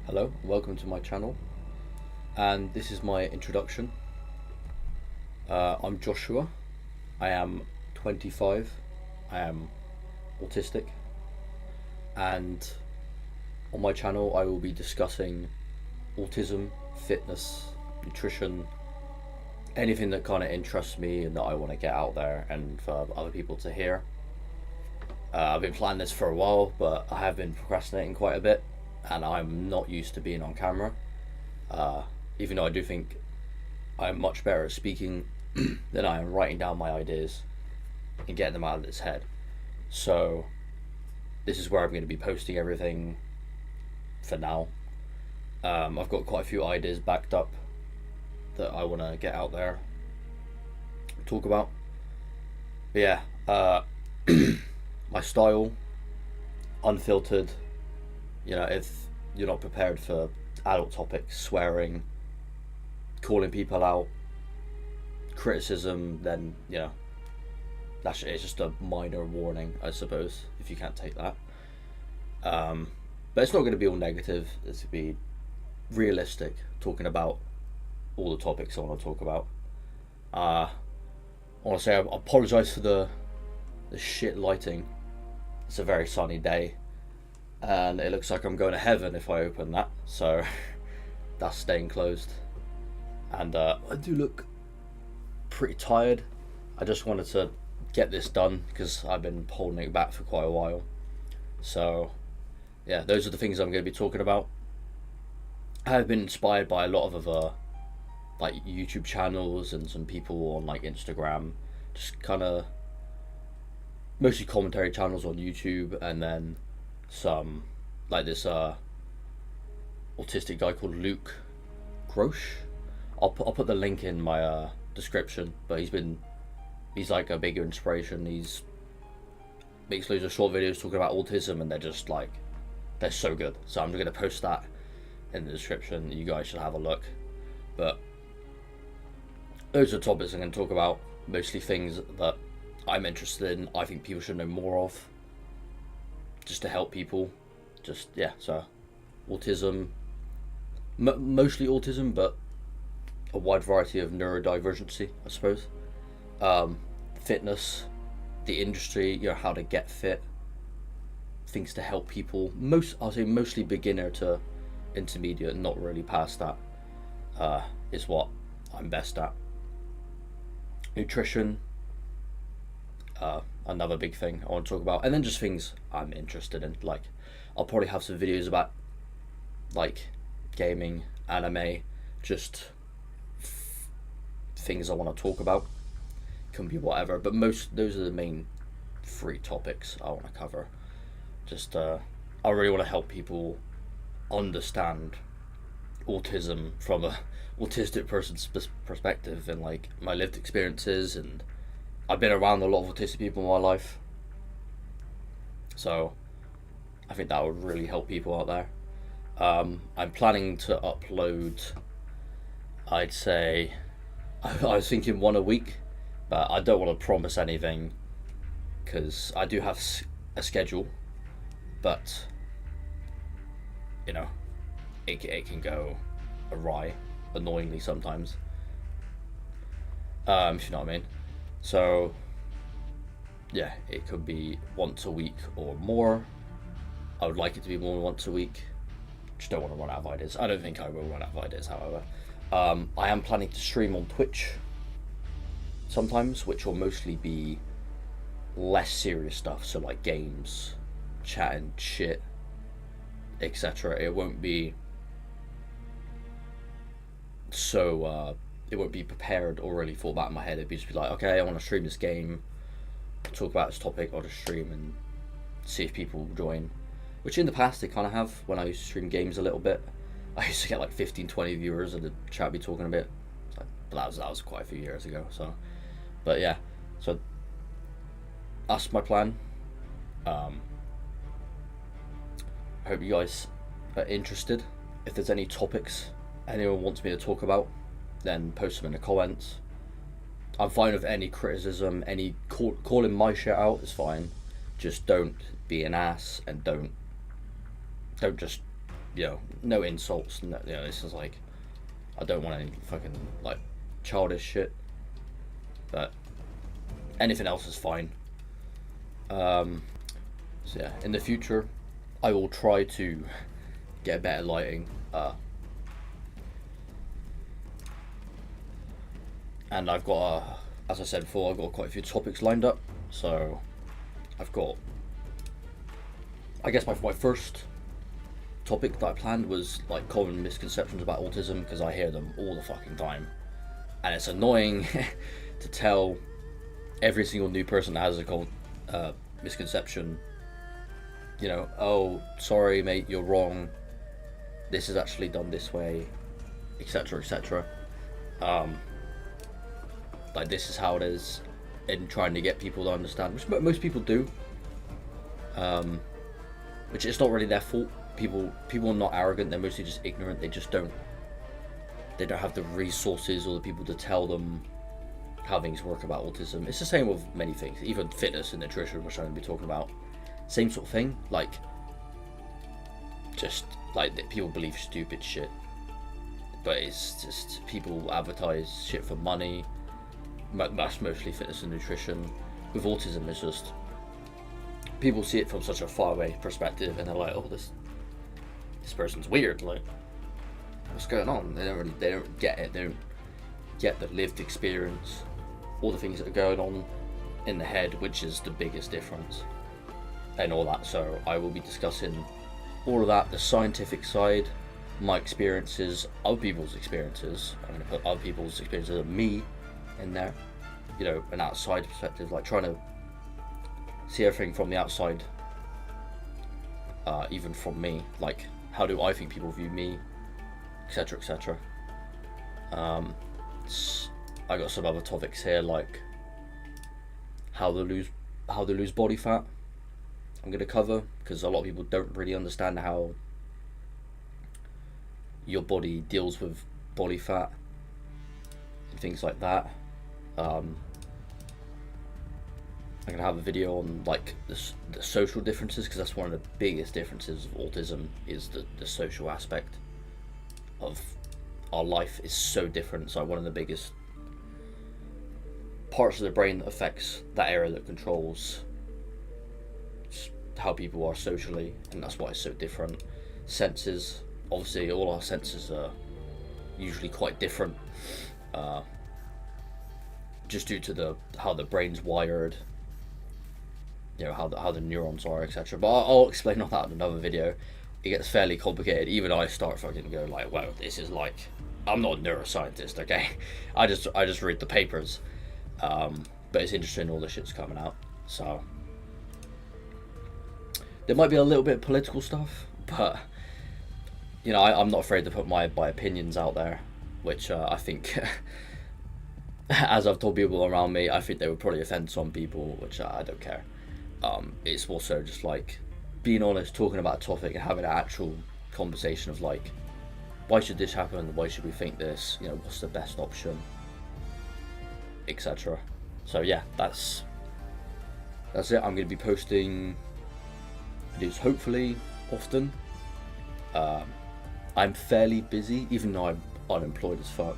Hello, welcome to my channel, and this is my introduction. I'm Joshua. I am 25. I am autistic, and on my channel I will be discussing autism, fitness, nutrition, anything that kind of interests me and that I want to get out there and for other people to hear. I've been planning this for a while, but I have been procrastinating quite a bit, and I'm not used to being on camera. Even though I do think I'm much better at speaking than I am writing down my ideas and getting them out of its head. So this is where I'm going to be posting everything for now. I've got quite a few ideas backed up that I want to get out there, talk about. But yeah, my style, unfiltered. You know, if you're not prepared for adult topics, swearing, calling people out, criticism, then you know it's just a minor warning, I suppose, if you can't take that. But it's not going to be all negative. It's going to be realistic, talking about all the topics I want to talk about. I want to say I apologise for the shit lighting. It's a very sunny day, and it looks like I'm going to heaven if I open that, so that's staying closed. And I do look pretty tired. I just wanted to get this done because I've been holding it back for quite a while. So yeah, those are the things I'm going to be talking about. I have been inspired by a lot of other like YouTube channels and some people on like Instagram, just kind of mostly commentary channels on YouTube, and then some like this autistic guy called Luke Grosh. I'll put the link in my description, but he's like a bigger inspiration. He's makes loads of short videos talking about autism, and they're so good. So I'm just gonna post that in the description. You guys should have a look. But those are topics I'm going to talk about, mostly things that I'm interested in, I think people should know more of, just to help people. Just, yeah, so autism, mostly autism, but a wide variety of neurodivergency, I suppose. Fitness, the industry, you know, how to get fit, things to help people. I'll say mostly beginner to intermediate, not really past that, is what I'm best at. Nutrition, another big thing I want to talk about, and then just things I'm interested in. Like, I'll probably have some videos about like gaming, anime, just things I want to talk about. Can be whatever, but those are the main three topics I want to cover. Just I really want to help people understand autism from a autistic person's perspective, and like my lived experiences, and I've been around a lot of autistic people in my life, so I think that would really help people out there. I'm planning to upload, I'd say, I was thinking one a week, but I don't want to promise anything because I do have a schedule, but you know, it can go awry, annoyingly sometimes, if you know what I mean. So yeah, it could be once a week or more. I would like it to be more than once a week. Just don't want to run out of ideas. I don't think I will run out of ideas, however. I am planning to stream on Twitch sometimes, which will mostly be less serious stuff, so like games, chatting shit, etc. It won't be so it won't be prepared or really thought about in my head. It'd just be like, okay, I want to stream this game, talk about this topic, I'll just stream and see if people will join, which in the past they kind of have. When I used to stream games a little bit, I used to get like 15-20 viewers and the chat be talking a bit, but that was quite a few years ago. So but yeah, so that's my plan. I hope you guys are interested. If there's any topics anyone wants me to talk about, then post them in the comments. I'm fine with any criticism, any calling my shit out is fine. Just don't be an ass, and don't just no insults. No, this is like, I don't want any fucking like childish shit. But anything else is fine. So yeah, in the future, I will try to get better lighting. And I've got, as I said before, I've got quite a few topics lined up. So I've got, I guess my first topic that I planned was like common misconceptions about autism, because I hear them all the fucking time, and it's annoying to tell every single new person that has a misconception, oh, sorry mate, you're wrong, this is actually done this way, etc, etc. Like, this is how it is, in trying to get people to understand, which most people do, which it's not really their fault. People are not arrogant, they're mostly just ignorant. They don't have the resources or the people to tell them how things work about autism. It's the same with many things, even fitness and nutrition, which I'm going to be talking about. Same sort of thing, like, just like people believe stupid shit, but it's just people advertise shit for money. That's mostly fitness and nutrition. With autism, it's just people see it from such a faraway perspective, and they're like, oh, this person's weird, like, what's going on? They don't get it. They don't get the lived experience, all the things that are going on in the head, which is the biggest difference, and all that. So I will be discussing all of that, the scientific side, my experiences, other people's experiences. I'm going to put other people's experiences of me in there, an outside perspective, like trying to see everything from the outside, even from me, like, how do I think people view me, etc, etc. I got some other topics here, like how to lose body fat. I'm going to cover, because a lot of people don't really understand how your body deals with body fat and things like that. I'm going to have a video on like the social differences, because that's one of the biggest differences of autism, is the social aspect of our life is so different. So one of the biggest parts of the brain that affects that area that controls how people are socially, and that's why it's so different. Senses, obviously all our senses are usually quite different, just due to how the brain's wired, how the neurons are, etc. But I'll explain all that in another video. It gets fairly complicated. Even I start fucking go like, wow, this is like, I'm not a neuroscientist, okay? I just read the papers, but it's interesting, all the shit's coming out. So there might be a little bit of political stuff, but I'm not afraid to put my opinions out there, which I think, as I've told people around me, I think they would probably offend some people, which I don't care. It's also just like being honest, talking about a topic and having an actual conversation of like, why should this happen? Why should we think this? What's the best option, etc. So yeah, that's it. I'm going to be posting videos hopefully often. I'm fairly busy, even though I'm unemployed as fuck.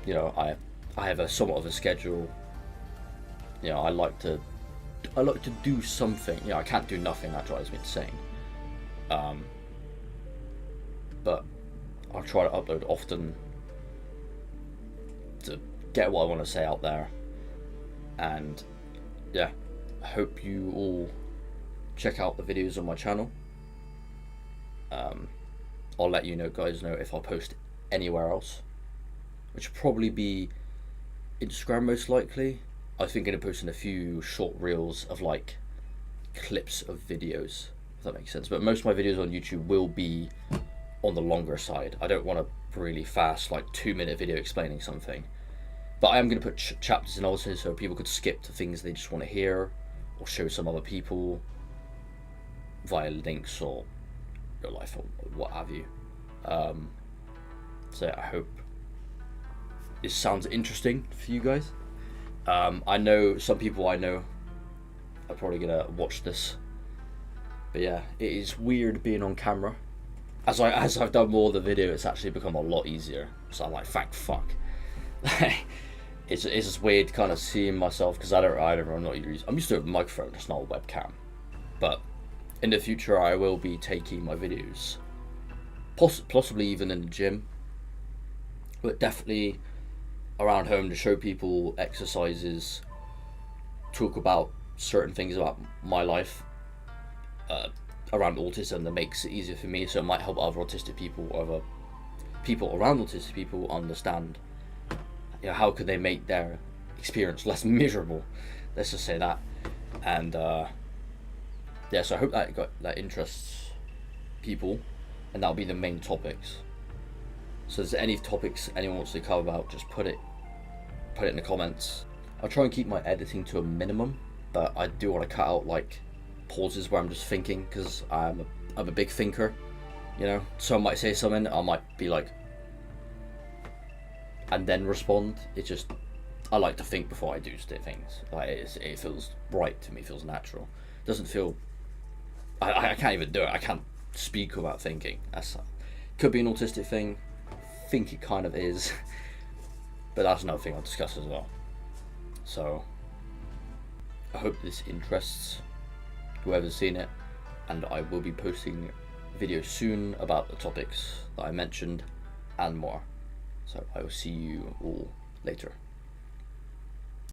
I have a somewhat of a schedule. I like to do something. I can't do nothing, that drives me insane. But I'll try to upload often to get what I want to say out there. And yeah, I hope you all check out the videos on my channel. I'll let you guys know if I'll post anywhere else, which will probably be Instagram most likely. I think I'm going to post in a few short reels of like clips of videos, if that makes sense. But most of my videos on YouTube will be on the longer side. I don't want a really fast, like 2-minute video explaining something. But I am going to put chapters in also, so people could skip to things they just want to hear, or show some other people via links or real life or what have you. So I hope this sounds interesting for you guys. I know some people I know are probably gonna watch this, but yeah, it is weird being on camera. as I've done more of the video, it's actually become a lot easier. So I'm like, thank fuck. It's just weird kind of seeing myself, because I'm used to a microphone, it's not a webcam. But in the future, I will be taking my videos, possibly even in the gym, but definitely around home to show people exercises, talk about certain things about my life around autism that makes it easier for me, so it might help other autistic people, or other people around autistic people understand, how could they make their experience less miserable, let's just say that. And so I hope that interests people, and that'll be the main topics. So if there's any topics anyone wants to cover about, just put it in the comments. I'll try and keep my editing to a minimum, but I do want to cut out like pauses where I'm just thinking, because I'm a big thinker, someone might say something, I might be like, and then respond. I like to think before I do things. Like it feels right to me, feels natural. It doesn't feel, I can't even do it. I can't speak without thinking. Could be an autistic thing. I think it kind of is, but that's another thing I'll discuss as well. So I hope this interests whoever's seen it, and I will be posting videos soon about the topics that I mentioned and more. So I will see you all later.